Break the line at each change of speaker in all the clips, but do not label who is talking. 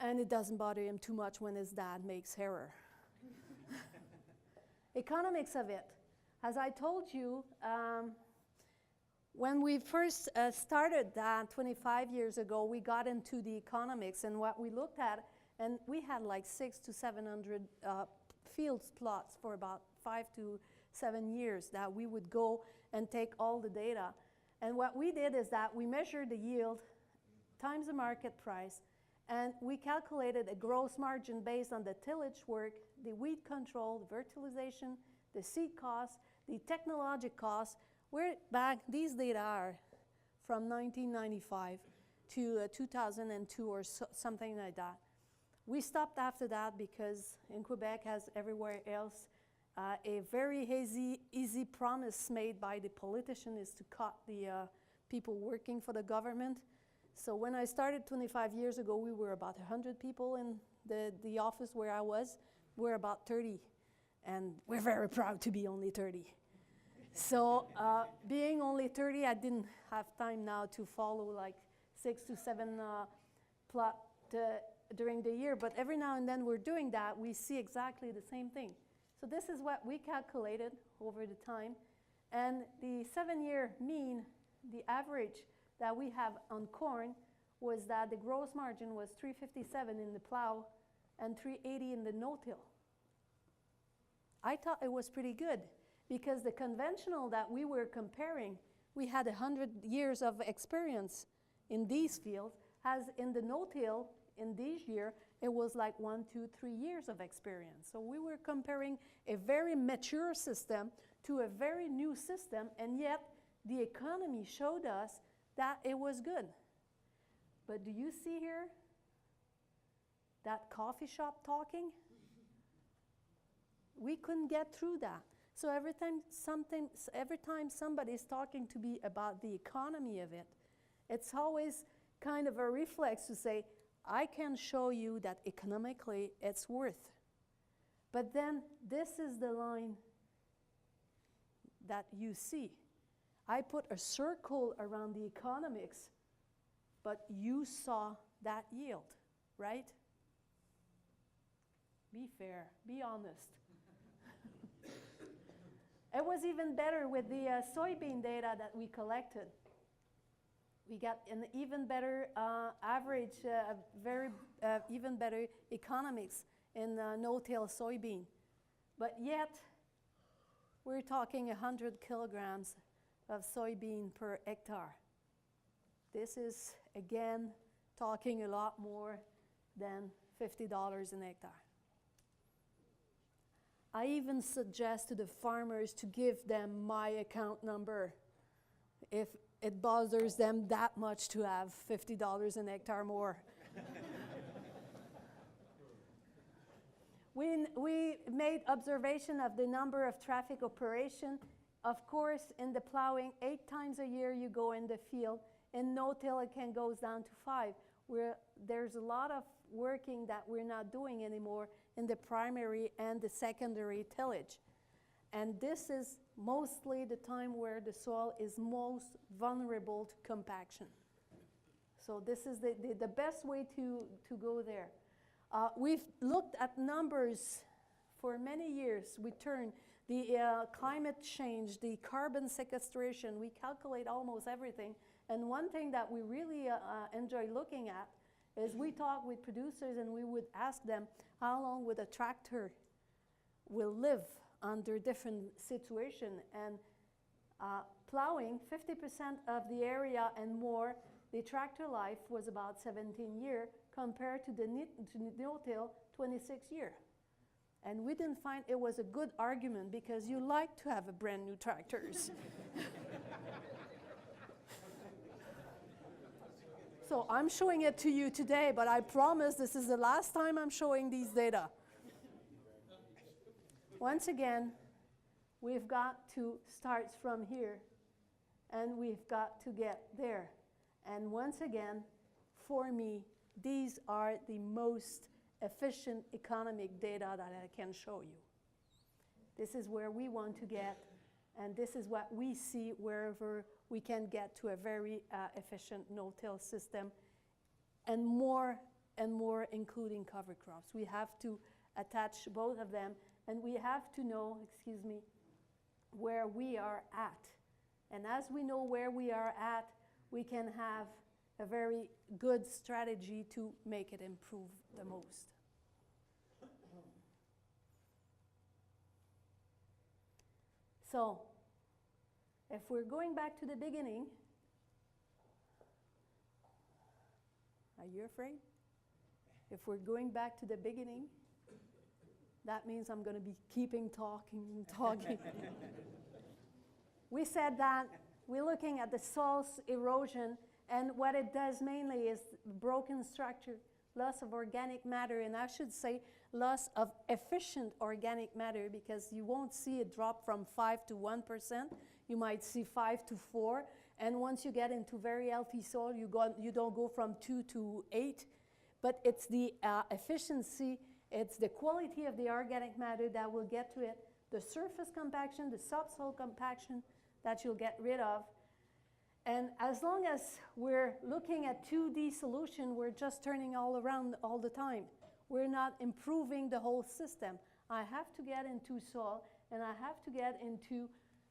And it doesn't bother him too much when his dad makes error. Economics of it. As I told you, when we first started that 25 years ago, we got into the economics, and what we looked at, and we had like 600 to 700 fields plots for about 5 to 7 years that we would go and take all the data. And what we did is that we measured the yield times the market price, and we calculated a gross margin based on the tillage work, the weed control, the fertilization, the seed cost, the technological cost. We're back, these data are from 1995 to 2002 or something like that. We stopped after that because in Quebec, as everywhere else, a very easy promise made by the politician is to cut the people working for the government. So when I started 25 years ago, we were about 100 people in the office where I was. We're about 30, and we're very proud to be only 30. So being only 30, I didn't have time now to follow like 6 to 7 plot during the year, but every now and then we're doing that, we see exactly the same thing. So this is what we calculated over the time, and the 7-year mean, the average that we have on corn was that the gross margin was 357 in the plow and 380 in the no-till. I thought it was pretty good because the conventional that we were comparing, we had 100 years of experience in these fields, as in the no-till in this year, it was like 1, 2, 3 years of experience. So we were comparing a very mature system to a very new system, and yet the economy showed us that it was good. But do you see here that coffee shop talking? We couldn't get through that. So every time somebody is talking to me about the economy of it, it's always kind of a reflex to say, I can show you that economically it's worth. But then this is the line that you see. I put a circle around the economics, but you saw that yield, right? Be fair, be honest. It was even better with the soybean data that we collected. We got an even better average, even better economics in no-till soybean. But yet, we're talking 100 kilograms of soybean per hectare. This is, again, talking a lot more than $50 an hectare. I even suggest to the farmers to give them my account number if it bothers them that much to have $50 an hectare more. We made observation of the number of traffic operation. Of course, in the plowing, 8 times a year you go in the field. In no-till, it can go down to 5. There's a lot of working that we're not doing anymore in the primary and the secondary tillage. And this is mostly the time where the soil is most vulnerable to compaction. So this is the best way to go there. We've looked at numbers for many years. We turn the climate change, the carbon sequestration, we calculate almost everything. And one thing that we really enjoy looking at is we talk with producers and we would ask them how long would a tractor will live under different situation. And plowing, 50% of the area and more, the tractor life was about 17 years compared to the no-till, 26 years. And we didn't find it was a good argument because you like to have a brand new tractors. So I'm showing it to you today, but I promise this is the last time I'm showing these data. Once again, we've got to start from here, and we've got to get there. And once again, for me, these are the most efficient economic data that I can show you. This is where we want to get, and this is what we see wherever we can get to a very efficient no-till system and more and more including cover crops. We have to attach both of them, and we have to know, excuse me, where we are at. And as we know where we are at, we can have a very good strategy to make it improve the most. So, if we're going back to the beginning, are you afraid? If we're going back to the beginning, that means I'm going to be keeping talking and talking. We said that we're looking at the soil's erosion, and what it does mainly is broken structure, loss of organic matter, and I should say loss of efficient organic matter, because you won't see it drop from 5 to 1%. You might see 5 to 4, and once you get into very healthy soil, you don't go from 2 to 8, but it's the efficiency, it's the quality of the organic matter that will get to it, the surface compaction, the subsoil compaction that you'll get rid of. And as long as we're looking at 2D solution, we're just turning all around all the time. We're not improving the whole system. I have to get into soil, and I have to get into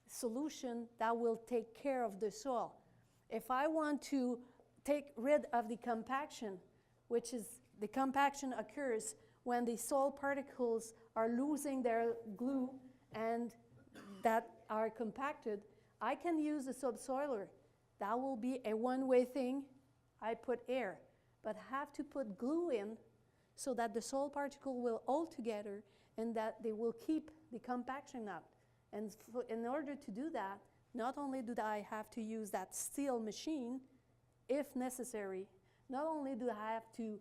solution that will take care of the soil. If I want to take rid of the compaction, which is the compaction occurs when the soil particles are losing their glue and that are compacted, I can use a subsoiler. That will be a one-way thing. I put air, but have to put glue in so that the soil particle will hold together and that they will keep the compaction out. And in order to do that, not only do I have to use that steel machine, if necessary, not only do I have to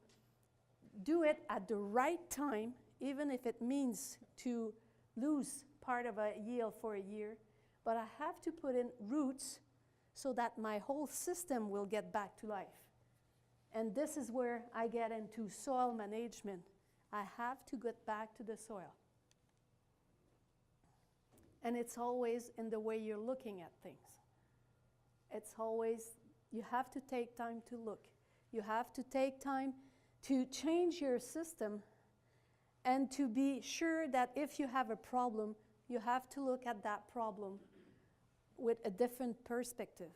do it at the right time, even if it means to lose part of a yield for a year, but I have to put in roots so that my whole system will get back to life. And this is where I get into soil management. I have to get back to the soil. And it's always in the way you're looking at things. It's always, you have to take time to look. You have to take time to change your system and to be sure that if you have a problem, you have to look at that problem with a different perspective.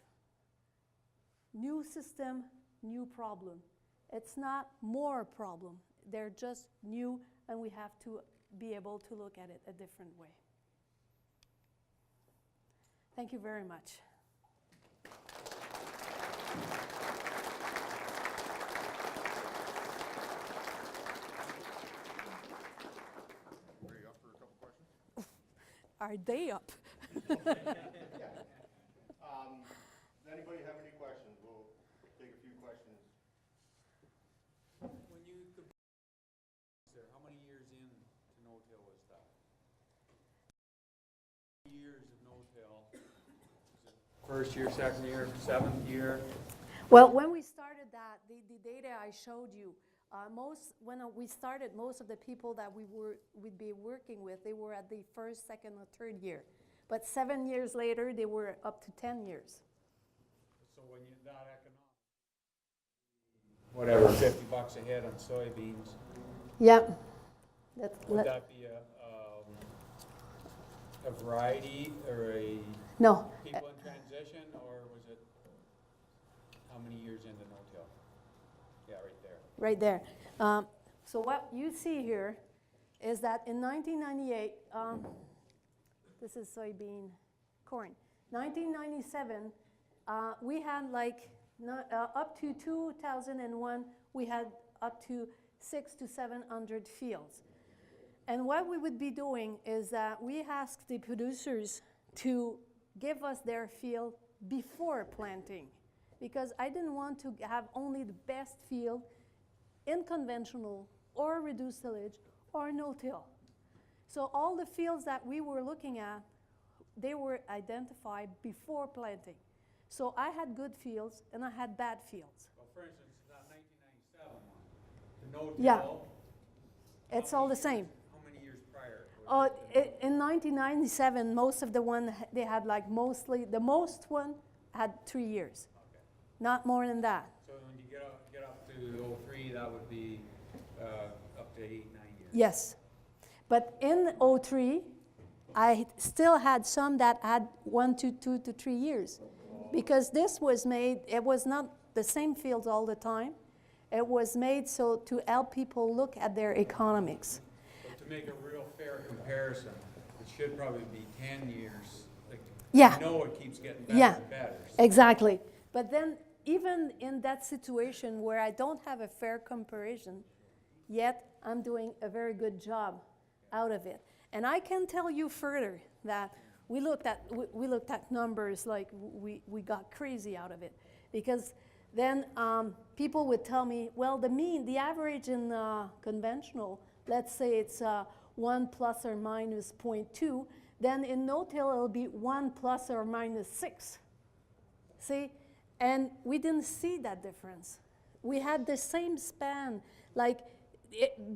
New system, new problem. It's not more problem. They're just new, and we have to be able to look at it a different way. Thank you very much.
Are you up for a couple questions?
Are they up?
Yeah. Does anybody have any questions? We'll take a few questions.
When you there, how many years in to no-till was that? Years of no-till. First year, second year, seventh year?
Well, when we started that, the data I showed you, when we started, most of the people that we'd be working with, they were at the first, second, or third year. But 7 years later, they were up to 10 years.
So when you that economic, whatever, $50 a head on soybeans.
Yeah.
Would that be a variety or a
No.
people in transition, or was it how many years into no-till? Yeah, right there.
Right there. So what you see here is that in 1998, this is soybean, corn. 1997, we had like up to 2001, we had up to 600 to 700 fields. And what we would be doing is that we asked the producers to give us their field before planting, because I didn't want to have only the best field in conventional or reduced tillage or no-till. So all the fields that we were looking at, they were identified before planting. So I had good fields and I had bad fields.
Well, for instance, that 1997 one, the no-till.
Yeah, it's all the same.
How many years prior?
In 1997, most of the one, they had like mostly, the most one had 3 years.
Okay.
Not more than that.
So when you get up to 03, that would be up to 8, 9 years.
Yes. But in '03, I still had some that had 1 to 2 to 3 years. Because this was made, it was not the same fields all the time. It was made so to help people look at their economics.
But to make a real fair comparison, it should probably be 10 years. Like,
Yeah.
you know it keeps getting better
Yeah.
and better. So
Exactly. But then even in that situation where I don't have a fair comparison, yet I'm doing a very good job out of it. And I can tell you further that we looked at numbers like we got crazy out of it. Because then people would tell me, well, the average in conventional, let's say it's 1 plus or minus 0.2, then in no-till it'll be 1 plus or minus 6. See? And we didn't see that difference. We had the same span. Like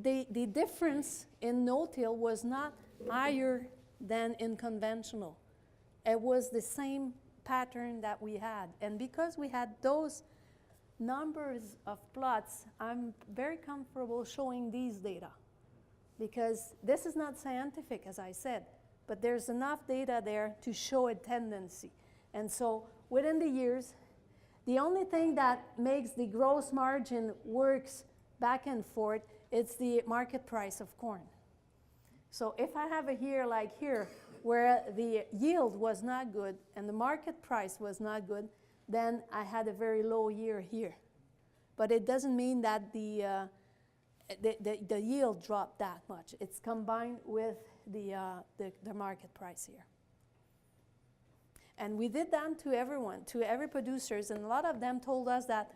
the difference in no-till was not higher than in conventional. It was the same pattern that we had. And because we had those numbers of plots, I'm very comfortable showing these data. Because this is not scientific, as I said, but there's enough data there to show a tendency. And so within the years, the only thing that makes the gross margin works back and forth, it's the market price of corn. So if I have a year like here, where the yield was not good and the market price was not good, then I had a very low year here. But it doesn't mean that the yield dropped that much. It's combined with the market price here. And we did that to everyone, to every producers, and a lot of them told us that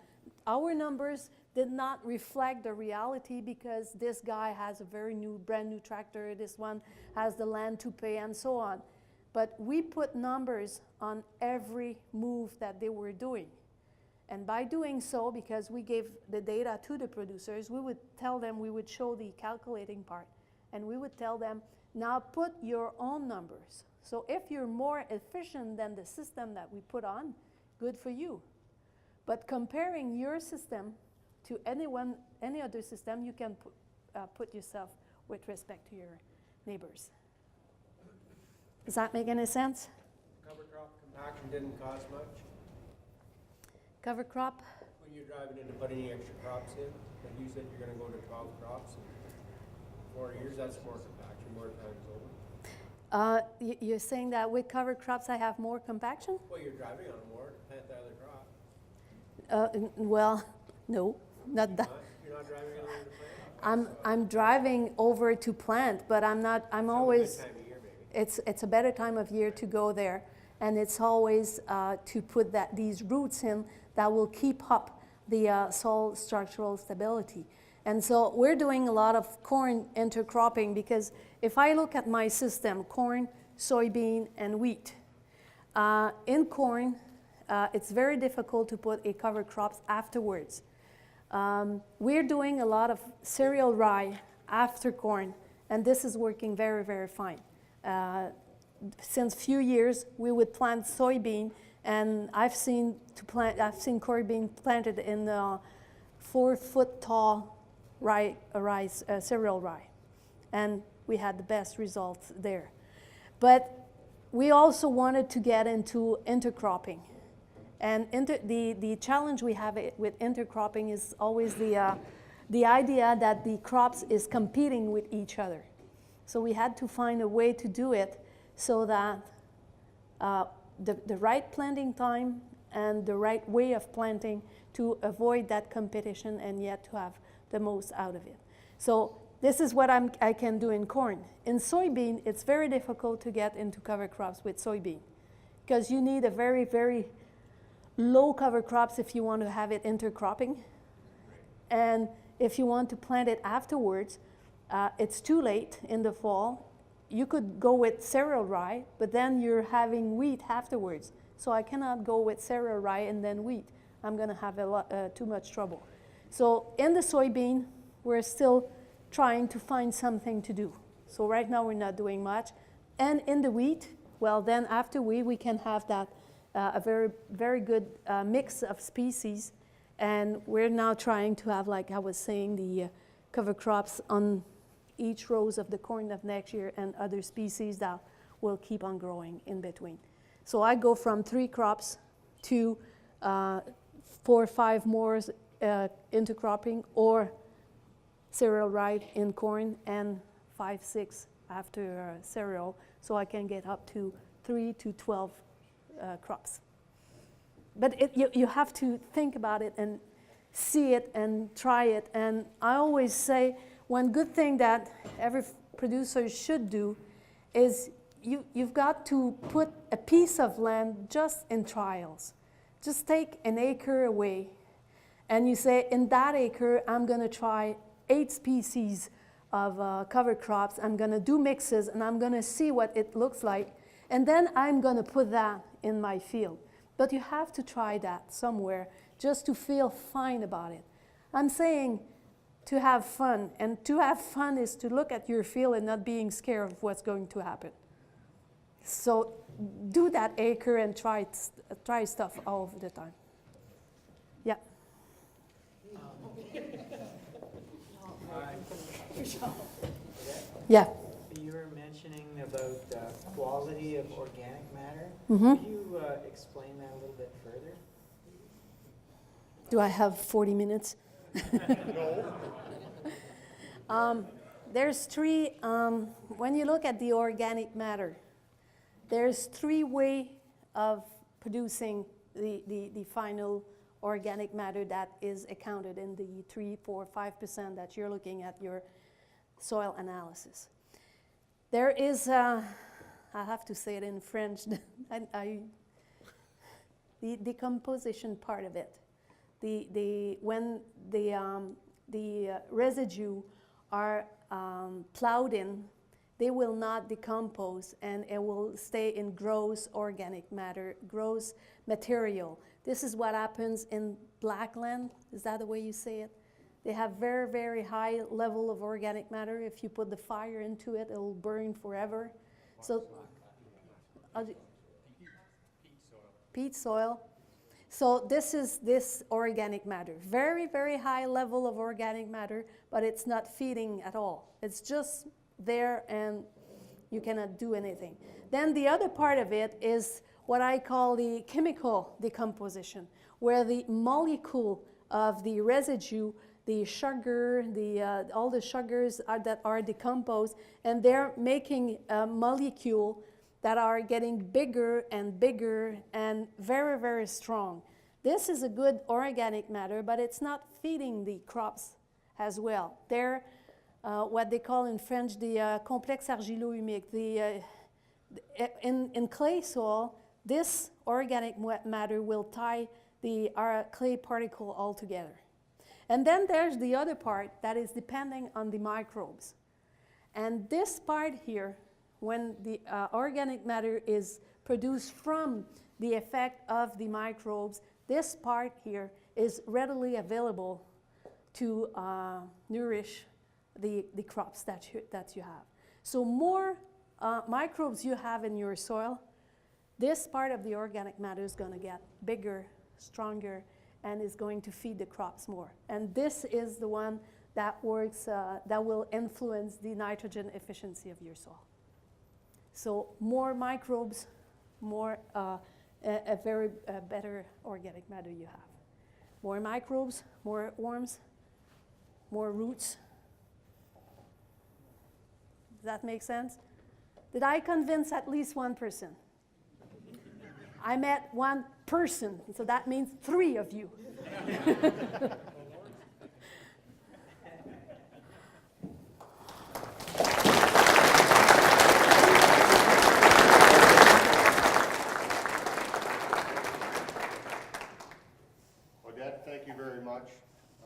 our numbers did not reflect the reality because this guy has a brand new tractor, this one has the land to pay, and so on. But we put numbers on every move that they were doing. And by doing so, because we gave the data to the producers, we would tell them, we would show the calculating part, and we would tell them, now put your own numbers. So if you're more efficient than the system that we put on, good for you. But comparing your system to any other system, you can put yourself with respect to your neighbors. Does that make any sense?
Cover crop compaction didn't cost much.
Cover crop?
When you're driving in to put any extra crops in, like you said you're going to go to 12 crops in 4 years, that's more compaction, more times over.
You're saying that with cover crops I have more compaction?
Well, you're driving on more to plant the other crop.
Well, no, not that.
You're not driving on there to plant?
I'm driving over to plant, but I'm not. I'm always.
Time of year, maybe.
It's a better time of year to go there, and it's always to put these roots in that will keep up the soil structural stability. And so we're doing a lot of corn intercropping because if I look at my system, corn, soybean, and wheat, in corn, it's very difficult to put a cover crops afterwards. We're doing a lot of cereal rye after corn, and this is working very, very fine. Since few years, we would plant soybean, and I've seen soybean planted in 4-foot tall cereal rye, and we had the best results there. But we also wanted to get into intercropping. And the challenge we have with intercropping is always the idea that the crops is competing with each other. So we had to find a way to do it so that the right planting time and the right way of planting to avoid that competition and yet to have the most out of it. So this is what I can do in corn. In soybean, it's very difficult to get into cover crops with soybean because you need a very, very low cover crops if you want to have it intercropping. And if you want to plant it afterwards, it's too late in the fall. You could go with cereal rye, but then you're having wheat afterwards. So I cannot go with cereal rye and then wheat. I'm going to have too much trouble. So in the soybean, we're still trying to find something to do. So right now we're not doing much. And in the wheat, well then after wheat we can have that a very, very good mix of species. And we're now trying to have, like I was saying, cover crops on each rows of the corn of next year and other species that will keep on growing in between. So I go from 3 crops to 4 or 5 more intercropping or cereal right in corn and 5, 6 after cereal, so I can get up to 3 to 12 crops. But you have to think about it and see it and try it. And I always say one good thing that every producer should do is you've got to put a piece of land just in trials. Just take an acre away and you say, in that acre, I'm going to try 8 species of cover crops. I'm going to do mixes and I'm going to see what it looks like. And then I'm going to put that in my field. But you have to try that somewhere just to feel fine about it. I'm saying to have fun, and to have fun is to look at your field and not being scared of what's going to happen. So do that acre and try stuff all of the time. Yeah. Yeah.
You were mentioning about quality of organic matter.
Mm-hmm.
Could you explain that a little bit further?
Do I have 40 minutes? There's 3, when you look at the organic matter, there's 3 ways of producing the final organic matter that is accounted in the 3, 4, 5% that you're looking at your soil analysis. There is, I have to say it in French, the decomposition part of it. When the residue are plowed in, they will not decompose and it will stay in gross organic matter, gross material. This is what happens in black land. Is that the way you say it? They have very, very high level of organic matter. If you put the fire into it, it'll burn forever. So, peat soil. So this is this organic matter. Very, very high level of organic matter, but it's not feeding at all. It's just there and you cannot do anything. Then the other part of it is what I call the chemical decomposition, where the molecule of the residue, the sugar, all the sugars that are decomposed, and they're making a molecule that are getting bigger and bigger and very, very strong. This is a good organic matter, but it's not feeding the crops as well. They're what they call in French the complexe argilo-humique. In clay soil, this organic matter will tie the clay particle all together. And then there's the other part that is depending on the microbes. And this part here, when the organic matter is produced from the effect of the microbes, this part here is readily available to nourish the crops that you have. So more microbes you have in your soil, this part of the organic matter is going to get bigger, stronger, and is going to feed the crops more. And this is the one that works, that will influence the nitrogen efficiency of your soil. So more microbes, more a very better organic matter you have. More microbes, more worms, more roots. Does that make sense? Did I convince at least one person? I met one person, so that means 3 of you.
Odette, thank you very much.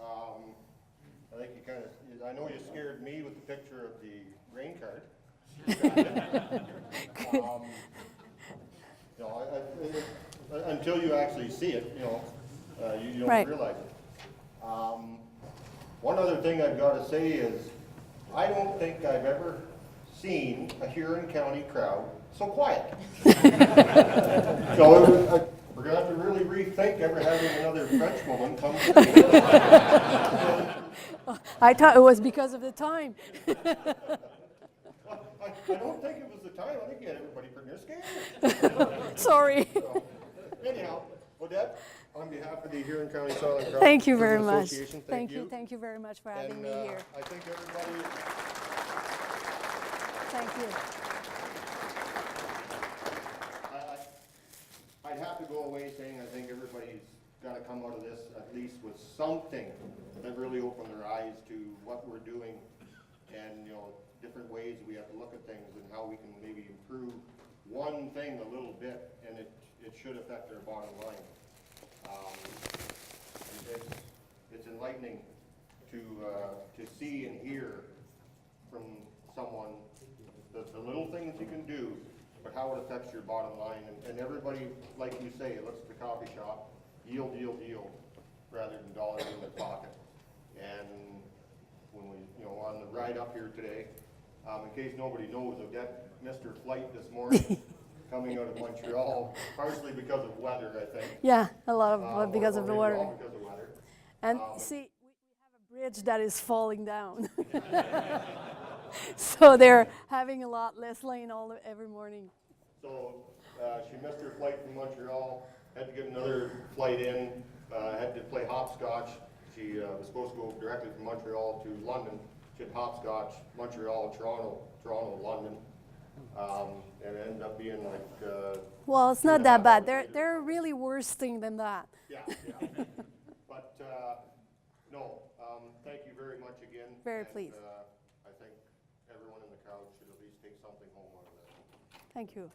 I think you kind of, I know you scared me with the picture of the grain cart. You know, until you actually see it, you know, you don't
Right.
realize it. One other thing I've got to say is, I don't think I've ever seen a Huron County crowd so quiet. So we're going to have to really rethink ever having another French woman come to
I thought it was because of the time.
Well, I don't think it was the time. I think you had everybody pretty near scared.
Sorry.
So, anyhow, Odette, on behalf of the Huron County Soil and Crop
Thank you very much.
Association,
Thank you very much for having
And,
me here.
I think everybody,
Thank you.
I'd have to go away saying I think everybody's got to come out of this at least with something that really opened their eyes to what we're doing and, you know, different ways we have to look at things and how we can maybe improve one thing a little bit, and it should affect our bottom line. It's enlightening to see and hear from someone the little things you can do, but how it affects your bottom line. And everybody, like you say, looks at the coffee shop, yield, yield, yield, rather than dollars in their pocket. And when we, you know, on the ride up here today, in case nobody knows, Odette missed her flight this morning coming out of Montreal, partially because of weather, I think.
Yeah, a lot of because
Or
of the
maybe
water.
all because of weather.
And see, we have a bridge that is falling down. So they're having a lot less lane every morning.
So she missed her flight from Montreal, had to get another flight in, had to play hopscotch. She was supposed to go directly from Montreal to London. She had hopscotch, Montreal, Toronto, London, and it ended up being like...
Well, it's not that bad. There are really worse things than that.
Yeah. But, no, thank you very much again.
Very
and,
pleased.
I think everyone in the crowd should at least take something home out of that.
Thank you.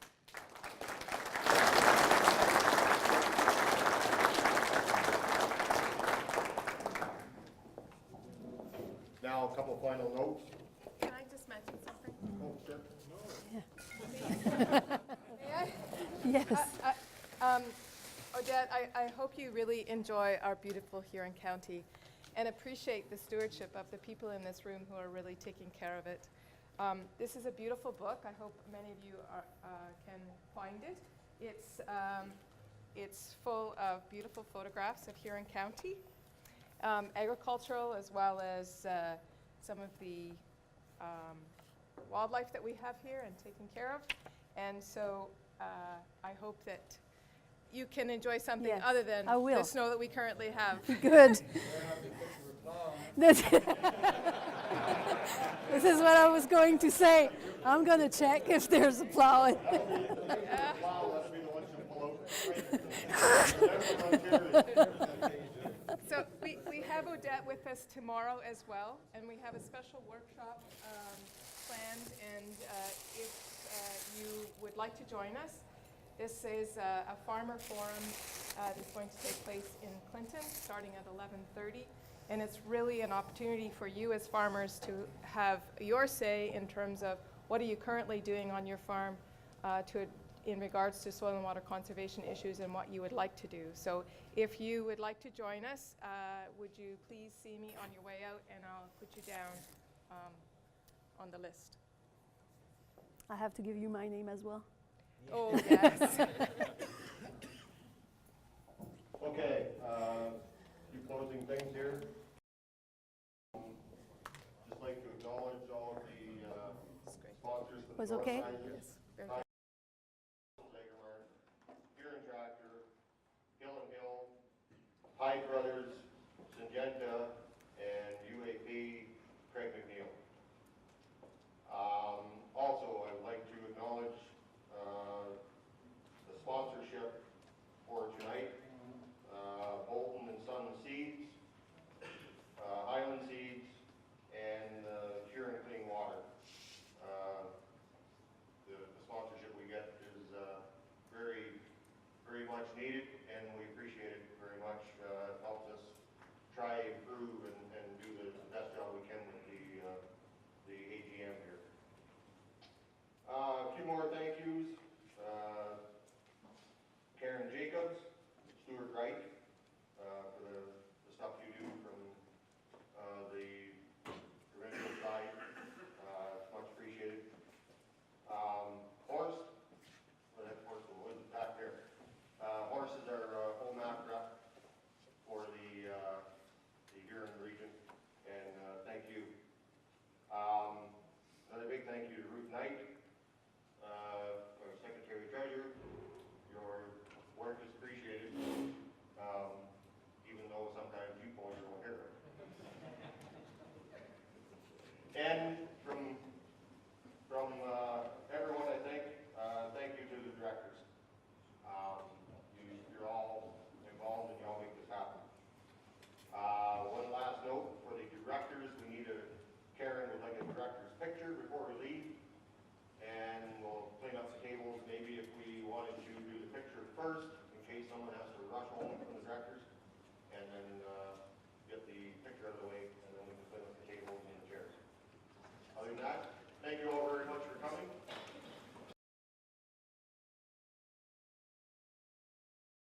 Now, a couple final notes.
Can I just mention something?
Oh, sure.
May I?
Yes.
Odette, I hope you really enjoy our beautiful Huron County and appreciate the stewardship of the people in this room who are really taking care of it. This is a beautiful book. I hope many of you can find it. It's full of beautiful photographs of Huron County, agricultural as well as some of the wildlife that we have here and taken care of. And so I hope that you can enjoy something
Yes,
other than
I will.
the snow that we currently have.
Good. This is what I was going to say. I'm going to check if there's a plow.
Wow, that'd be the one to pull out.
So we have Odette with us tomorrow as well, and we have a special workshop planned, and if you would like to join us, this is a farmer forum that's going to take place in Clinton starting at 11:30, and it's really an opportunity for you as farmers to have your say in terms of what are you currently doing on your farm in regards to soil and water conservation issues and what you would like to do. So if you would like to join us, would you please see me on your way out, and I'll put you down on the list.
I have to give you my name as well.
Oh, yes.
Okay, few closing things here. Just like to acknowledge all of the sponsors for the
Was okay?
North Side.
Yes, very good.
Huron Tractor, Hill and Hill, Hyde Brothers, Syngenta, and UAP, Craig McNeil. Also, I'd like to acknowledge the sponsorship for tonight, Bolton and Son Seeds, Highland Seeds, and Huron Clean Water. The sponsorship we get is very, very much needed, and we appreciate it very much. It helps us try, improve, and do the best job we can with the AGM here. A few more thank yous. Karen Jacobs, Stuart Wright, for the stuff you do from the provincial side. Much appreciated. Horace, well, that Horace was back there. Horace is our OMAP rep for the Huron region, and first, in case someone has to rush home from the tractors, and then, get the picture out of the way, and then we can put up the tables and the chairs. Other than that, thank you all very